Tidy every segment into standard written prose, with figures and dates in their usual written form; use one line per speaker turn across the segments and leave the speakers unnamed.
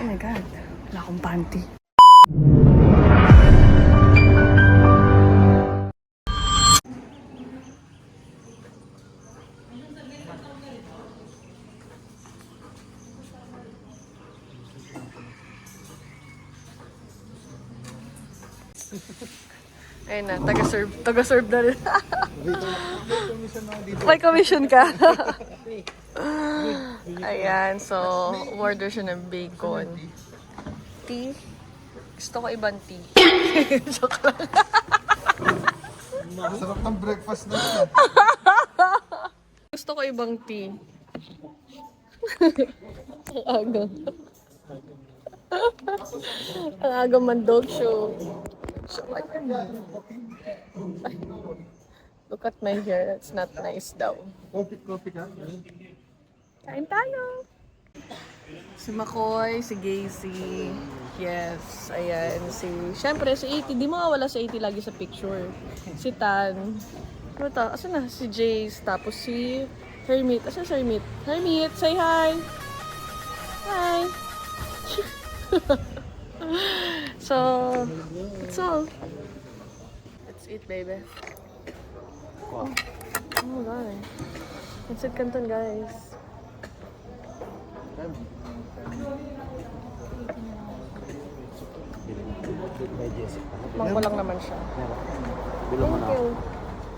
Oh my God. Wala akong panty. Ayun na, taga-serve. Taga-serve na rin. May commission ka. Ayan, so, order siya ng bacon. Tea. Gusto ko ibang tea. Joke lang.
Sarap ng breakfast na yun.
Gusto ko ibang tea. Ang aga. Ang aga man dog show. Look at my hair. It's not nice daw.
Coffee ka?
Kain tayo! Si Makoy, si Gacy. Yes, ayan. Siyempre, si 80. Di mawawala si 80 lagi sa picture. Si Tan. Ano to? Asan na? Si Jace. Tapos si Hermit. Asan si Hermit? Hermit, say hi! Hi! So, that's all. Let's eat, baby. Oh my God. Let's eat Canton, guys. Tikman ko lang naman siya. Thank you.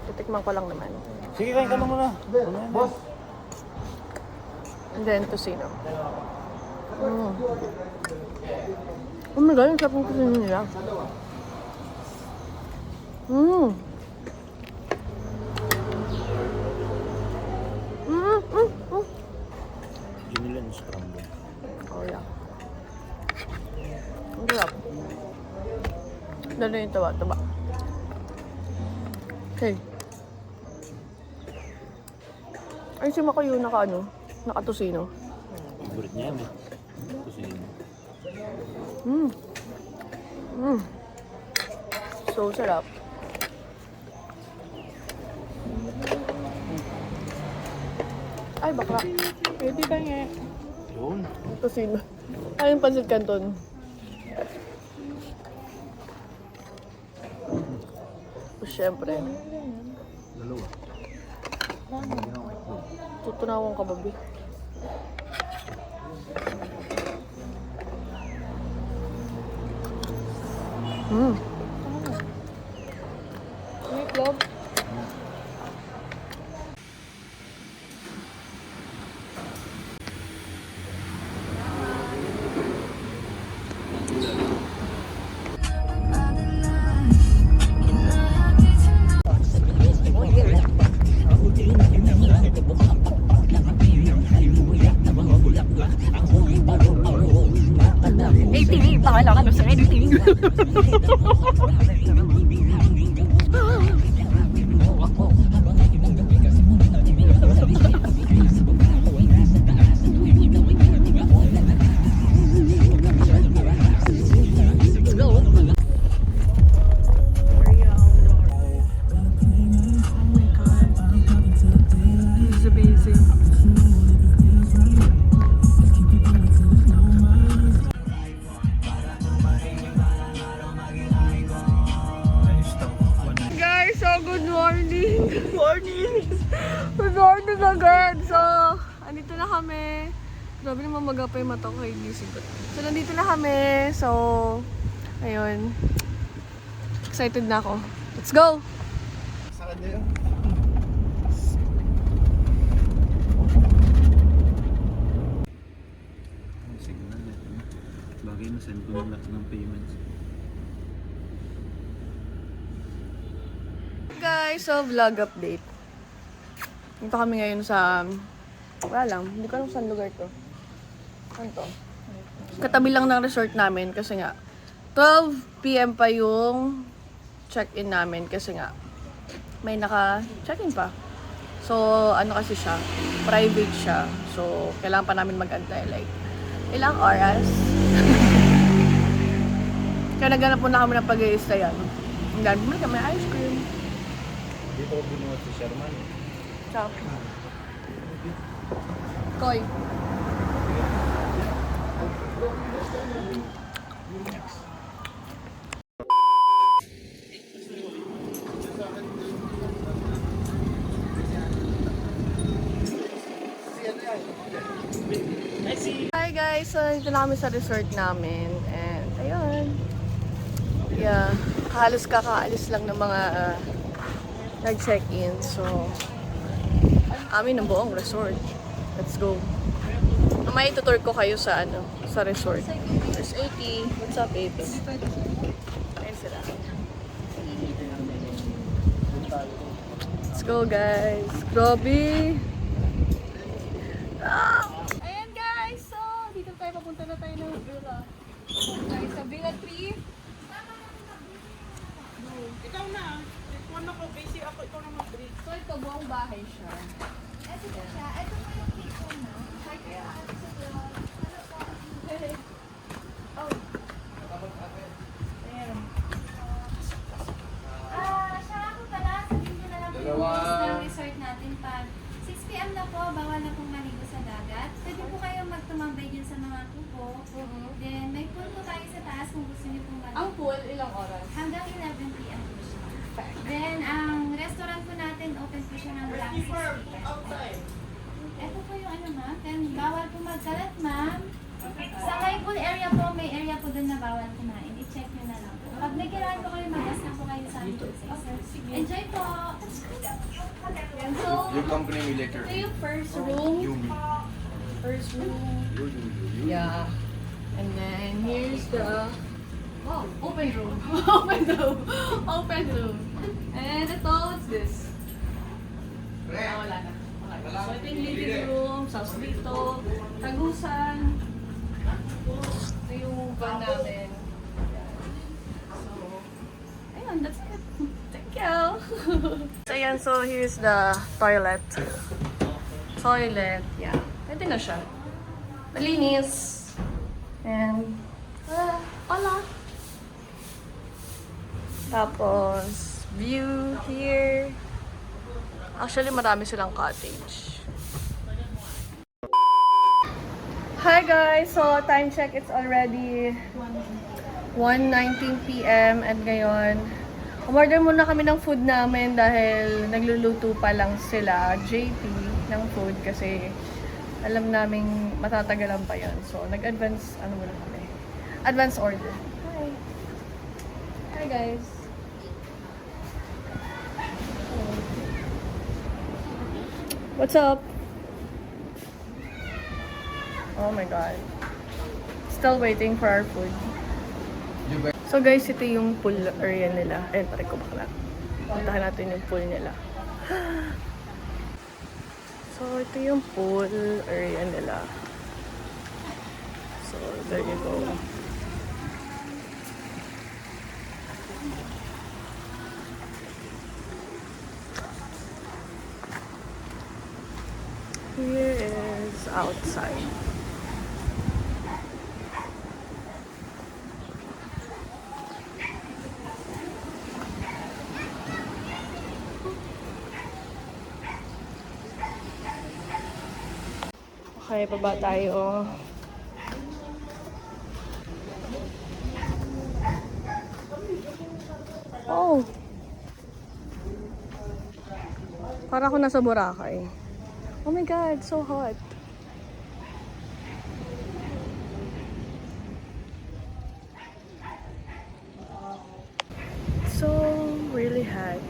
Titikman ko lang naman.
Sige, kain ka na muna.
Boss!
And then, tocino. Oh my God, ang sarap ng tocino nila.
Ginilan scramble.
Oh yeah. Ang sarap. Lalo yung taba. Okay. Ay, si Mako yung naka-tusino.
Favorite niya yan eh. Kusino.
So sarap. Ay, bakla. Pwede ba nga?
Yun.
Tusino. Ay, yung Pancit Canton. O, syempre.
Dalawa.
Tutunawang ka, babi. Meatloaf. Good morning agad! So, andito na kami. Grabe naman magapa yung mata ko kay gising ko. So, nandito na kami. So, ayun. Excited na ako. Let's go!
Saan niya yun?
Signal natin. Bagay na send ko ng lahat ng payments.
Guys, so vlog update. Dito kami ngayon sa... Wala lang, hindi ko alam saan lugar to. Saan to? Katabi lang ng resort namin kasi nga 12 PM pa yung check-in namin kasi nga may naka-check-in pa. So, ano kasi siya? Private siya. So, kailangan pa namin mag-antay like ilang oras. Kaya naghanap muna kami ng pag-i-stayan. And then, bumili kami ice cream.
Dito ko binuhat si Sherman.
Ciao. Koy. Hi guys! So, nandito na kami sa resort namin. And, ayun. Yeah. Halos kakaalis lang ng mga nag-check-in. So, amin ang buong resort. Let's go. May tutur ko kayo sa sa resort. There's 80. What's up, 80? Ayun sila. Let's go, guys. Grabe!
Ayan guys, so dito tayo papunta na tayo ng villa. Tayo sa Villa 3.
Ikaw na. Ikaw na ko, busy ako. Ikaw na mag-break.
So ito buong bahay siya.
Ito po siya. Ito po yung kitchen, no? Hi, kaya ate sa vlog. Hello po.
Ayan.
Siya nga po pala. Sabihin ko na lang po yung rules ng resort natin. Pag 6 p.m. na po, bawal na pong maligo sa dagat. Pwede po kayong magtumambay dyan sa mga kubo. Then, may pool po tayo sa taas kung gusto niyo pong maligo.
Ang pool, ilang oras?
Hanggang 11 p.m. po siya. Then, ang restaurant po natin, open po siya ng hanggang 6 p.m. Ito po yung ano ma'am. Then, bawal po magkalat ma'am. Sa may pool area po, may area po dun na bawal kumain. I-check nyo na lang po. Pag nagkiraan po kayo, magas na po kayo sa amin. Enjoy po!
Yan, so,
Your company me later.
ito yung first room.
Yumi.
First room. Yeah. And then, here's the open room. Open room. Open room. And ito, what's this? Wala na. Okay. So, ito yung living room, sauce dito, tagusan. Ito yung van namin. Yan. So, ayun, that's it. Thank you.
So, ayan. So, here's the toilet. Toilet. Yeah. Pwede na siya. Malinis. And, wala. Tapos, view here. Actually, marami silang cottage. Hi guys! So, time check, it's already 1:19 p.m. And ngayon, umorder muna kami ng food namin dahil nagluluto pa lang sila, JP, ng food kasi alam naming matatagalan pa yun. So, nag-advance, muna kami? Advance order. Hi! Hi guys! What's up? Oh my god. Still waiting for our food. So guys, ito yung pool area nila. Ayun, pare ko bakla. Puntahan natin yung pool nila. So, ito yung pool area nila. So, there you go. Here is outside. Okay, baba tayo. Oh! Para ako nasa Boracay. Oh my God, so hot. So really hot.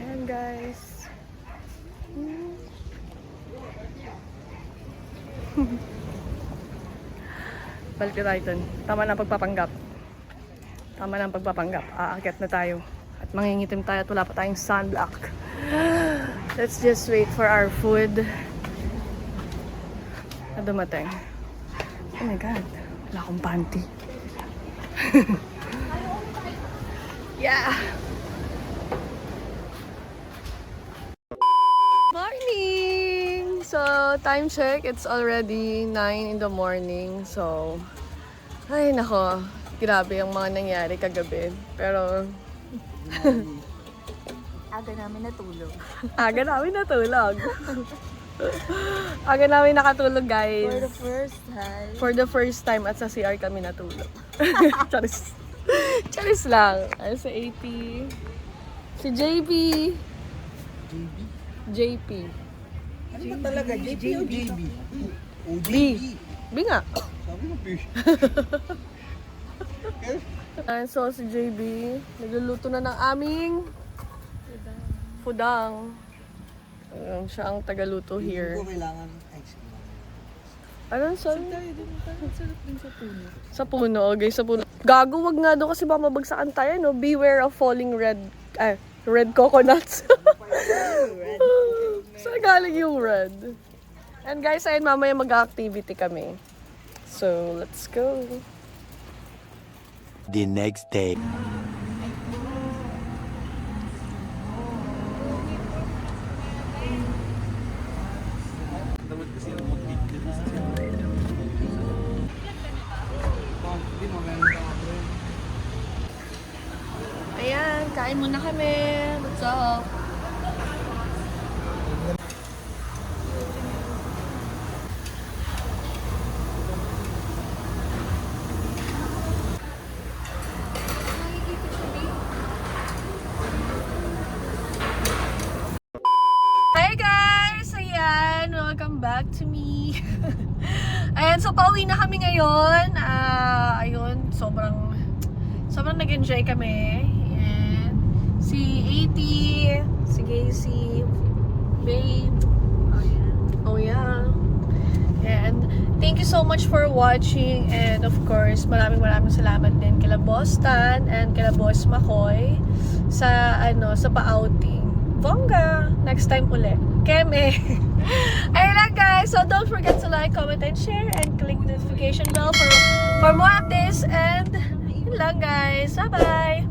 Ayan guys. Balik na tayo dun. Tama na ang pagpapanggap. Tama na ang pagpapanggap. Aakyat na tayo. At mangingitim tayo at wala pa tayong sunblock. Let's just wait for our food na dumating. Oh my God. Wala akong panty. Yeah! Morning! So, time check. It's already 9 in the morning. So, ay nako. Grabe ang mga nangyari kagabi. Pero,
Aga namin natulog.
aga namin natulog. Aga namin nakatulog, guys.
For the first time.
For the first time at sa CR kami natulog. Charis. Charis lang. Ay, si AP. Si JP. JP.
Ano ba talaga? JP o JB? O
B. B nga.
Sabi mo, fish.
Ayan, so si JB, nagluluto na ng aming fudang. Ayan, siya ang tagaluto here.
Hindi ko kailangan ice cream.
Anong saan? Sa puno, okay, sa puno. Gago, wag nga doon kasi baka mabagsakan tayo, no? Beware of falling red coconuts. Saan galing yung red? And guys, ayun, mamaya mag-activity kami. So, let's go.
The next day.
Dapat kasi ang mag-date sa
Ayan, kain muna kami. What's up? Hi guys! Ayan, welcome back to me. Ayan, so pauwi na kami ngayon. Ayun, sobrang nag-enjoy kami. Ayan. Si AT, si Gacy, Babe. Oh yeah. And thank you so much for watching. And of course, maraming salamat din kila Boss Tan and kila Boss Makoy sa pa-outing. Bongga! Next time ulit. Keme! Ayun lang guys. So don't forget to like, comment, and share. And click the notification bell for more updates. And yun lang guys. Bye-bye!